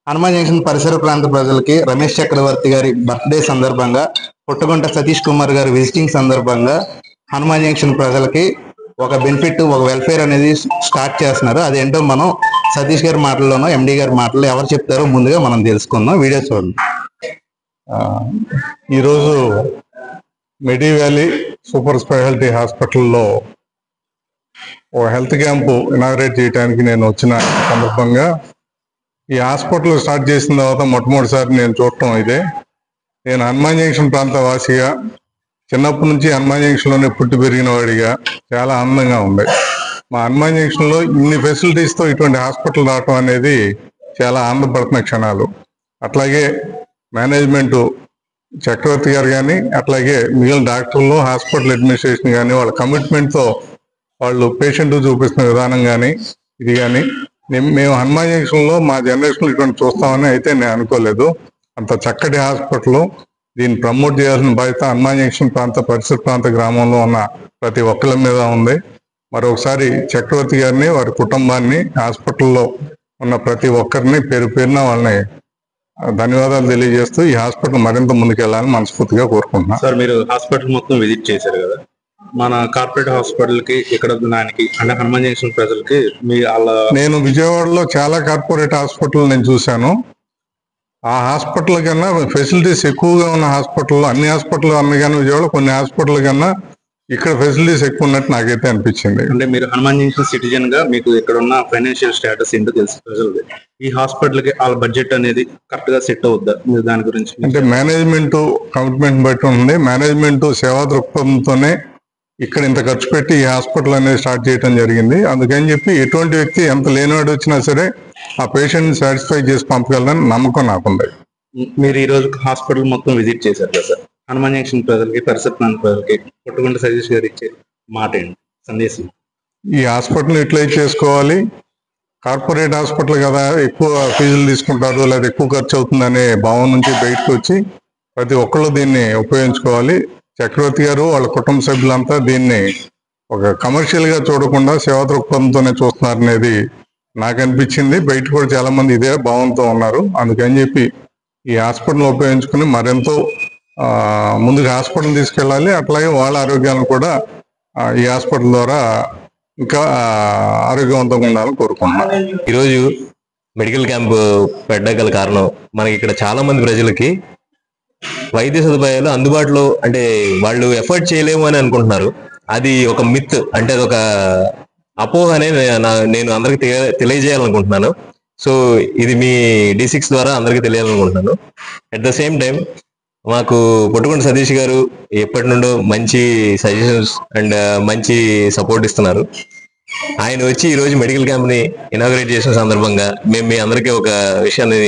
Hanuman junction పరిసర ప్రాంత ప్రజలకి రమేష్ చక్రవర్తి గారి బర్త్డే సందర్భంగా, పుట్టగుంట సతీష్ కుమార్ గారి విజిటింగ్ సందర్భంగా హనుమాన్ జంక్షన్ ప్రజలకి ఒక బెనిఫిట్, ఒక వెల్ఫేర్ అనేది స్టార్ట్ చేస్తున్నారు. అదేంటో మనం సతీష్ గారి మాటల్లోనో ఎండి గారి మాటల్లో ఎవరు చెప్తారో ముందుగా మనం తెలుసుకుందాం. వీడియో చూడండి. ఈరోజు మెడి వ్యాలీ సూపర్ స్పెషాలిటీ హాస్పిటల్లో ఒక హెల్త్ క్యాంపు ఇనాగ్రేట్ చేయడానికి నేను వచ్చిన సందర్భంగా ఈ హాస్పిటల్ స్టార్ట్ చేసిన తర్వాత మొట్టమొదటిసారి నేను చూడటం ఇదే. నేను హనుమాన్ జంక్షన్ ప్రాంత వాసిగా, చిన్నప్పటి నుంచి హనుమాన్ జంక్షన్లోనే పుట్టి పెరిగిన వాడిగా చాలా ఆనందంగా ఉంది. మా హనుమాన్ జంక్షన్లో ఇన్ని ఫెసిలిటీస్తో ఇటువంటి హాస్పిటల్ రావటం అనేది చాలా ఆనందపడుతున్న క్షణాలు. అట్లాగే మేనేజ్మెంటు చక్రవర్తి గారు కానీ, అట్లాగే మిగిలిన డాక్టర్లు, హాస్పిటల్ అడ్మినిస్ట్రేషన్ కానీ వాళ్ళ కమిట్మెంట్తో వాళ్ళు పేషెంట్ చూపిస్తున్న విధానం కానీ ఇది కానీ మేము హనుమాన్ జంక్షన్లో మా జనరేషన్లో ఇటువంటి చూస్తామని అయితే నేను అనుకోలేదు. అంత చక్కటి హాస్పిటల్, దీన్ని ప్రమోట్ చేయాల్సిన బాధ్యత హనుమాన్ జంక్షన్ ప్రాంత పరిసర ప్రాంత గ్రామంలో ఉన్న ప్రతి ఒక్కరి మీద ఉంది. మరొకసారి చక్రవర్తి గారిని, వారి కుటుంబాన్ని, హాస్పిటల్లో ఉన్న ప్రతి ఒక్కరిని పేరు పేరున వాళ్ళని ధన్యవాదాలు తెలియజేస్తూ ఈ హాస్పిటల్ మరింత ముందుకెళ్లాలని మనస్ఫూర్తిగా కోరుకుంటున్నాను. సార్, మీరు హాస్పిటల్ మొత్తం విజిట్ చేశారు కదా, మన కార్పొరేట్ హాస్పిటల్ కి ఇక్కడ దానికి అంటే హనుమాన్ జంక్షన్ ప్రజలకి నేను విజయవాడలో చాలా కార్పొరేట్ హాస్పిటల్ నేను చూశాను. ఆ హాస్పిటల్ కన్నా ఫెసిలిటీస్ ఎక్కువగా ఉన్న హాస్పిటల్, అన్ని హాస్పిటల్ అన్ని కానీ విజయవాడ కొన్ని హాస్పిటల్ కన్నా ఇక్కడ ఫెసిలిటీస్ ఎక్కువ ఉన్నట్టు నాకైతే అనిపించింది. అంటే మీరు హనుమాన్ జంక్షన్ సిటిజన్ గా మీకు ఇక్కడ ఉన్న ఫైనాన్షియల్ స్టేటస్ ఏంటో తెలుసు ప్రజలది. ఈ హాస్పిటల్ కి వాళ్ళ బడ్జెట్ అనేది కరెక్ట్ గా సెట్ అవుద్దా? మీరు దాని గురించి అంటే మేనేజ్మెంట్ కమిట్మెంట్ బట్టి ఉంది. మేనేజ్మెంట్ సేవా దృక్పథంతోనే ఇక్కడ ఇంత ఖర్చు పెట్టి ఈ హాస్పిటల్ అనేది స్టార్ట్ చేయడం జరిగింది. అందుకని చెప్పి ఎటువంటి వ్యక్తి ఎంత లేనివాడు వచ్చినా సరే ఆ పేషెంట్ సాటిస్ఫై చేసి పంపగలరని నమ్మకం నాకుంది. మీరు ఈ రోజు హాస్పిటల్ మొత్తం విజిట్ చేశారు కదా సార్, హనుమాన్ జంక్షన్ ప్రజలకి, పరిసర ప్రాంత ప్రజలకి పుట్టగుంట సతీష్ గారు ఇచ్చే మాట ఏంటి, సందేశం? ఈ హాస్పిటల్ యూటిలైజ్ చేసుకోవాలి. కార్పొరేట్ హాస్పిటల్ కదా, ఎక్కువ ఫీజులు తీసుకుంటారు లేదా ఎక్కువ ఖర్చు అవుతుందనే భావం నుంచి బయటకు వచ్చి ప్రతి ఒక్కళ్ళు దీన్ని ఉపయోగించుకోవాలి. చక్రవర్తి గారు వాళ్ళ కుటుంబ సభ్యులంతా దీన్ని ఒక కమర్షియల్ గా చూడకుండా సేవా దృక్పథంతోనే చూస్తున్నారనేది నాకు అనిపించింది. బయట కూడా చాలా మంది ఇదే భావంతో ఉన్నారు. అందుకని చెప్పి ఈ హాస్పిటల్ ఉపయోగించుకుని మరెంతో ముందుకు హాస్పిటల్ తీసుకెళ్ళాలి. అట్లాగే వాళ్ళ ఆరోగ్యాలను కూడా ఈ హాస్పిటల్ ద్వారా ఇంకా ఆరోగ్యవంతంగా ఉండాలని కోరుకుంటున్నాను. ఈరోజు మెడికల్ క్యాంప్ పెట్టగల కారణం, మనకి ఇక్కడ చాలా మంది ప్రజలకి వైద్య సదుపాయాలు అందుబాటులో, అంటే వాళ్ళు ఎఫర్ట్ చేయలేము అని అనుకుంటున్నారు. అది ఒక మిత్, అంటే అది ఒక అపోహ అనే నేను అందరికి తెలియజేయాలనుకుంటున్నాను. సో ఇది మీ D6 ద్వారా అందరికీ తెలియాలనుకుంటున్నాను. అట్ ద సేమ్ టైం మాకు పుట్టగుంట సతీష్ గారు ఎప్పటి నుండో మంచి సజెషన్స్ అండ్ మంచి సపోర్ట్ ఇస్తున్నారు. ఆయన వచ్చి ఈరోజు మెడికల్ క్యాంప్ని ఇనాగ్రేట్ చేసిన సందర్భంగా మేము మీ అందరికీ ఒక విషయాన్ని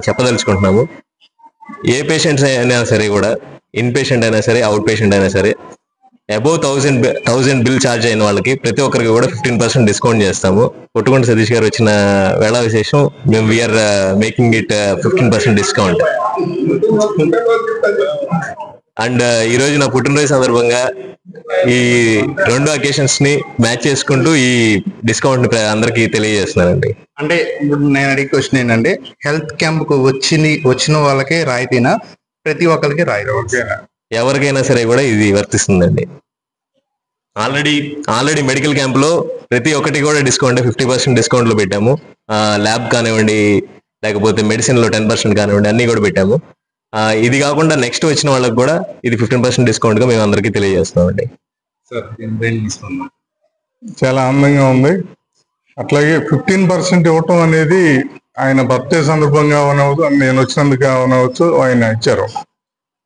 చెప్పదలుచుకుంటున్నాము. ఏ పేషెంట్స్ అయినా సరే కూడా, ఇన్ పేషెంట్ అయినా సరే, అవుట్ పేషెంట్ అయినా సరే, అబౌవ్ 1000 బిల్ ఛార్జ్ అయిన వాళ్ళకి ప్రతి ఒక్కరికి కూడా 15% డిస్కౌంట్ చేస్తాము. పుట్టగుంట సతీష్ గారు వచ్చిన వేళ విశేషం, మేము we are making it 15% discount. And ఈరోజు నా పుట్టినరోజు సందర్భంగా ఈ రెండు అకేషన్స్ ని మ్యాచ్ చేసుకుంటూ ఈ డిస్కౌంట్ అందరికి తెలియజేస్తున్నానండి. అంటే ఇప్పుడు నేను అడిగే క్వశ్చన్ ఏంటంటే, హెల్త్ క్యాంప్ కు వచ్చిన వాళ్ళకి రాయితీనా, ప్రతి ఒక్కరికి రాయితీ? ఎవరికైనా సరే కూడా ఇది వర్తిస్తుందండి. ఆల్రెడీ మెడికల్ క్యాంప్ లో ప్రతి ఒక్కటి కూడా డిస్కౌంట్ 50% డిస్కౌంట్ లో పెట్టాము. ల్యాబ్ కానివ్వండి, లేకపోతే మెడిసిన్ లో 10% కానివ్వండి, అన్ని కూడా పెట్టాము. ఇది కాకుండా నెక్స్ట్ వచ్చిన వాళ్ళకి కూడా ఇది 15% డిస్కౌంట్ గా మేము అందరికీ తెలియజేస్తున్నామండి. చాలా ఆనందంగా ఉంది. అట్లాగే 15% ఇవ్వటం అనేది ఆయన బర్త్డే సందర్భంగా అవనవచ్చు, నేను వచ్చినందుకు అవనవచ్చు, ఆయన ఇచ్చారు.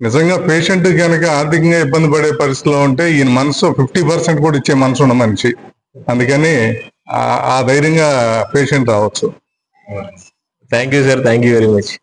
నిజంగా పేషెంట్ కనుక ఆర్థికంగా ఇబ్బంది పడే పరిస్థితిలో ఉంటే ఈయన మనసు 50% కూడా ఇచ్చే మనసు ఉన్న మనిషి. అందుకని ఆ ధైర్యంగా పేషెంట్ రావచ్చు. Thank you sir, thank you very much.